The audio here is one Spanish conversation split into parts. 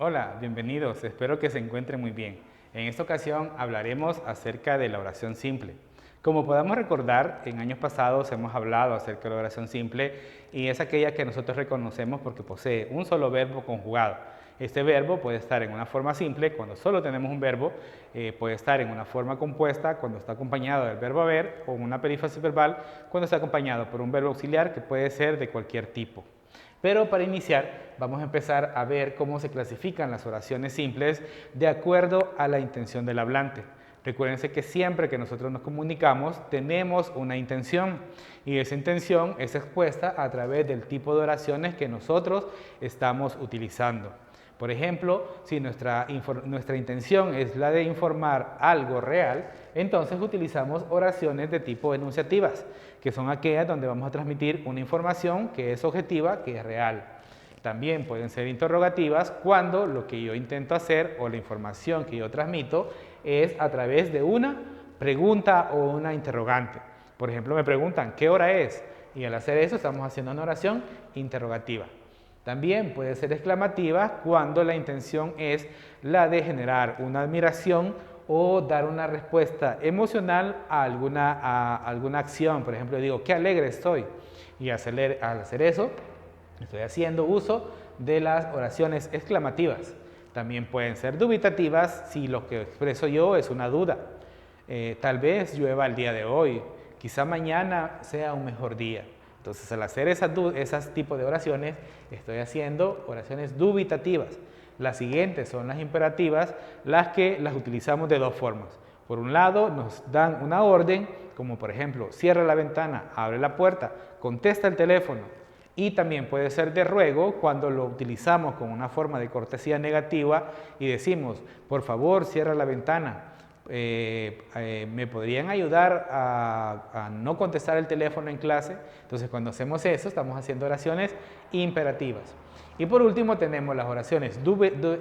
Hola, bienvenidos, espero que se encuentren muy bien. En esta ocasión hablaremos acerca de la oración simple. Como podamos recordar, en años pasados hemos hablado acerca de la oración simple y es aquella que nosotros reconocemos porque posee un solo verbo conjugado. Este verbo puede estar en una forma simple cuando solo tenemos un verbo, puede estar en una forma compuesta cuando está acompañado del verbo haber o en una perífrasis verbal cuando está acompañado por un verbo auxiliar que puede ser de cualquier tipo. Pero para iniciar vamos a empezar a ver cómo se clasifican las oraciones simples de acuerdo a la intención del hablante. Recuérdense que siempre que nosotros nos comunicamos tenemos una intención y esa intención es expuesta a través del tipo de oraciones que nosotros estamos utilizando. Por ejemplo, si nuestra intención es la de informar algo real, entonces utilizamos oraciones de tipo enunciativas, que son aquellas donde vamos a transmitir una información que es objetiva, que es real. También pueden ser interrogativas cuando lo que yo intento hacer o la información que yo transmito es a través de una pregunta o una interrogante. Por ejemplo, me preguntan, ¿qué hora es? Y al hacer eso estamos haciendo una oración interrogativa. También puede ser exclamativa cuando la intención es la de generar una admiración o dar una respuesta emocional a alguna acción. Por ejemplo, digo, qué alegre estoy. Y al hacer eso, estoy haciendo uso de las oraciones exclamativas. También pueden ser dubitativas si lo que expreso yo es una duda. Tal vez llueva el día de hoy, quizá mañana sea un mejor día. Entonces, al hacer esas tipos de oraciones, estoy haciendo oraciones dubitativas. Las siguientes son las imperativas, las que las utilizamos de dos formas. Por un lado, nos dan una orden, como por ejemplo, cierra la ventana, abre la puerta, contesta el teléfono. Y también puede ser de ruego cuando lo utilizamos con una forma de cortesía negativa y decimos, por favor, cierra la ventana. ¿Me podrían ayudar a no contestar el teléfono en clase? Entonces, cuando hacemos eso, estamos haciendo oraciones imperativas. Y por último tenemos las oraciones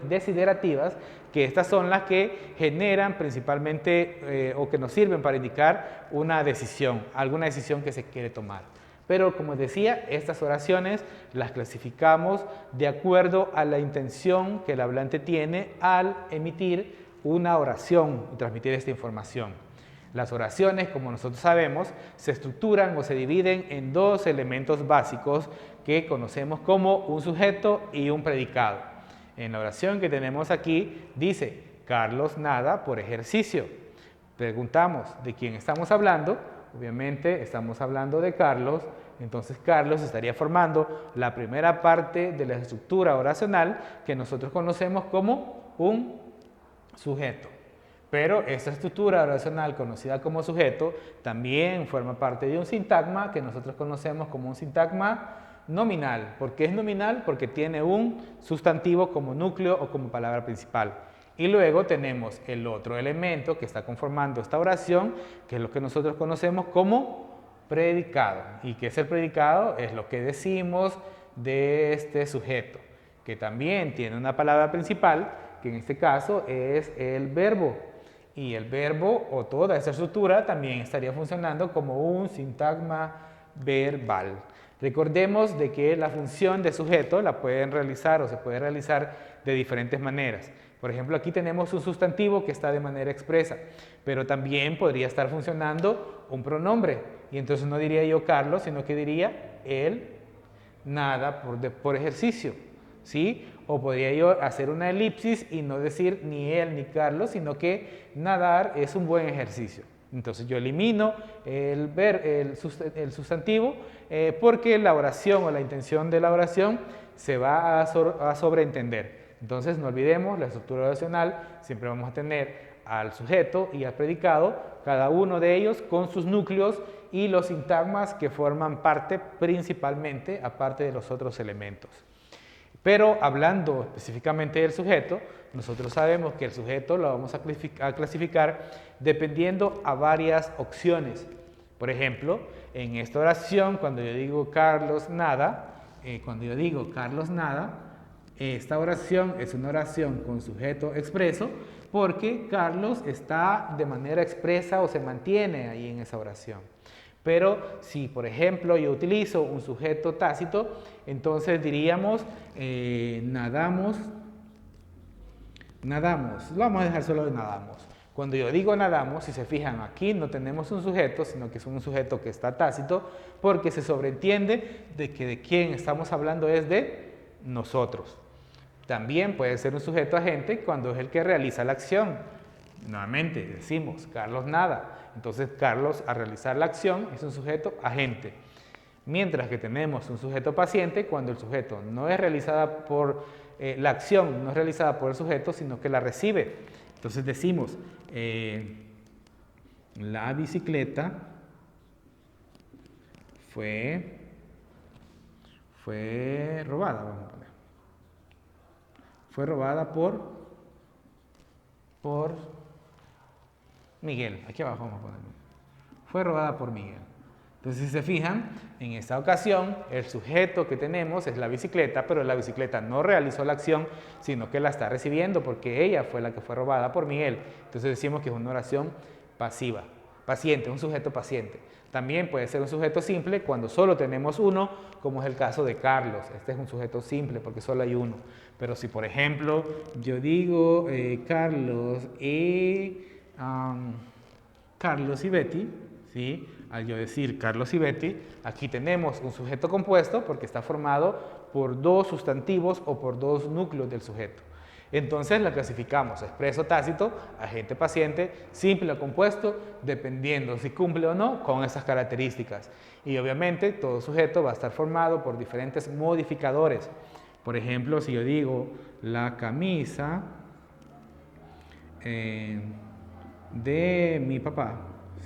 desiderativas, que estas son las que generan principalmente o que nos sirven para indicar una decisión, alguna decisión que se quiere tomar. Pero como decía, estas oraciones las clasificamos de acuerdo a la intención que el hablante tiene al emitir una oración y transmitir esta información. Las oraciones, como nosotros sabemos, se estructuran o se dividen en dos elementos básicos que conocemos como un sujeto y un predicado. En la oración que tenemos aquí dice, Carlos nada por ejercicio. Preguntamos de quién estamos hablando. Obviamente estamos hablando de Carlos, entonces Carlos estaría formando la primera parte de la estructura oracional que nosotros conocemos como un sujeto. Pero esta estructura oracional conocida como sujeto también forma parte de un sintagma que nosotros conocemos como un sintagma nominal. ¿Por qué es nominal? Porque tiene un sustantivo como núcleo o como palabra principal. Y luego tenemos el otro elemento que está conformando esta oración, que es lo que nosotros conocemos como predicado. ¿Y qué es el predicado? Es lo que decimos de este sujeto, que también tiene una palabra principal, que en este caso es el verbo. Y el verbo o toda esta estructura también estaría funcionando como un sintagma verbal. Recordemos de que la función de sujeto la pueden realizar o se puede realizar de diferentes maneras. Por ejemplo, aquí tenemos un sustantivo que está de manera expresa, pero también podría estar funcionando un pronombre. Y entonces no diría yo Carlos, sino que diría él nada por ejercicio, ¿sí? O podría yo hacer una elipsis y no decir ni él ni Carlos, sino que nadar es un buen ejercicio. Entonces yo elimino el sustantivo porque la oración o la intención de la oración se va a sobreentender. Entonces no olvidemos la estructura oracional, siempre vamos a tener al sujeto y al predicado, cada uno de ellos con sus núcleos y los sintagmas que forman parte principalmente, aparte de los otros elementos. Pero hablando específicamente del sujeto, nosotros sabemos que el sujeto lo vamos a clasificar dependiendo a varias opciones. Por ejemplo, en esta oración, cuando yo digo Carlos nada, esta oración es una oración con sujeto expreso porque Carlos está de manera expresa o se mantiene ahí en esa oración. Pero si, por ejemplo, yo utilizo un sujeto tácito, entonces diríamos nadamos Nadamos. Lo vamos a dejar solo de nadamos. Cuando yo digo nadamos, si se fijan, aquí no tenemos un sujeto, sino que es un sujeto que está tácito, porque se sobreentiende de que de quién estamos hablando es de nosotros. También puede ser un sujeto agente cuando es el que realiza la acción. Nuevamente decimos, Carlos nada. Entonces, Carlos, al realizar la acción, es un sujeto agente. Mientras que tenemos un sujeto paciente cuando el sujeto no es realizada por la acción, no es realizada por el sujeto, sino que la recibe. Entonces decimos, la bicicleta fue robada, vamos a poner. Fue robada por Miguel. Aquí abajo vamos a poner. Fue robada por Miguel. Entonces, si se fijan, en esta ocasión el sujeto que tenemos es la bicicleta, pero la bicicleta no realizó la acción, sino que la está recibiendo porque ella fue la que fue robada por Miguel. Entonces decimos que es una oración pasiva, paciente, un sujeto paciente. También puede ser un sujeto simple cuando solo tenemos uno, como es el caso de Carlos. Este es un sujeto simple porque solo hay uno. Pero si, por ejemplo, yo digo Carlos y Betty, ¿sí? Al yo decir Carlos y Betty, aquí tenemos un sujeto compuesto porque está formado por dos sustantivos o por dos núcleos del sujeto. Entonces la clasificamos expreso, tácito, agente, paciente, simple o compuesto, dependiendo si cumple o no con esas características. Y obviamente todo sujeto va a estar formado por diferentes modificadores. Por ejemplo, si yo digo la camisa de mi papá,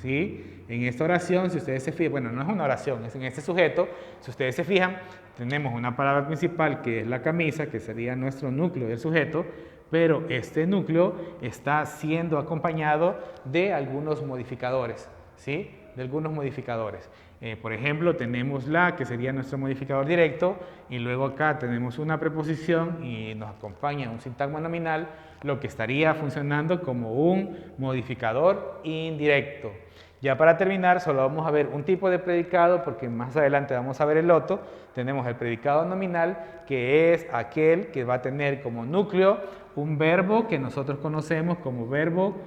¿sí? En esta oración, si ustedes se fijan, bueno, no es una oración, es en este sujeto, si ustedes se fijan, tenemos una palabra principal que es la camisa, que sería nuestro núcleo del sujeto, pero este núcleo está siendo acompañado de algunos modificadores, ¿sí? De algunos modificadores. Por ejemplo, tenemos la, que sería nuestro modificador directo, y luego acá tenemos una preposición y nos acompaña un sintagma nominal, lo que estaría funcionando como un modificador indirecto. Ya para terminar, solo vamos a ver un tipo de predicado, porque más adelante vamos a ver el otro. Tenemos el predicado nominal, que es aquel que va a tener como núcleo un verbo que nosotros conocemos como verbo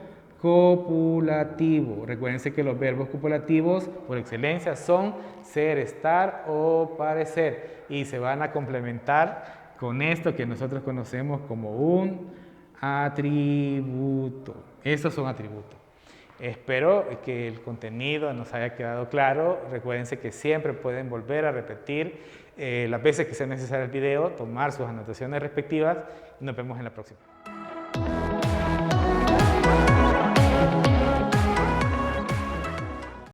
copulativo. Recuérdense que los verbos copulativos por excelencia son ser, estar o parecer, y se van a complementar con esto que nosotros conocemos como un atributo. Estos son atributos. Espero que el contenido nos haya quedado claro. Recuérdense que siempre pueden volver a repetir las veces que sea necesario el video, tomar sus anotaciones respectivas y nos vemos en la próxima.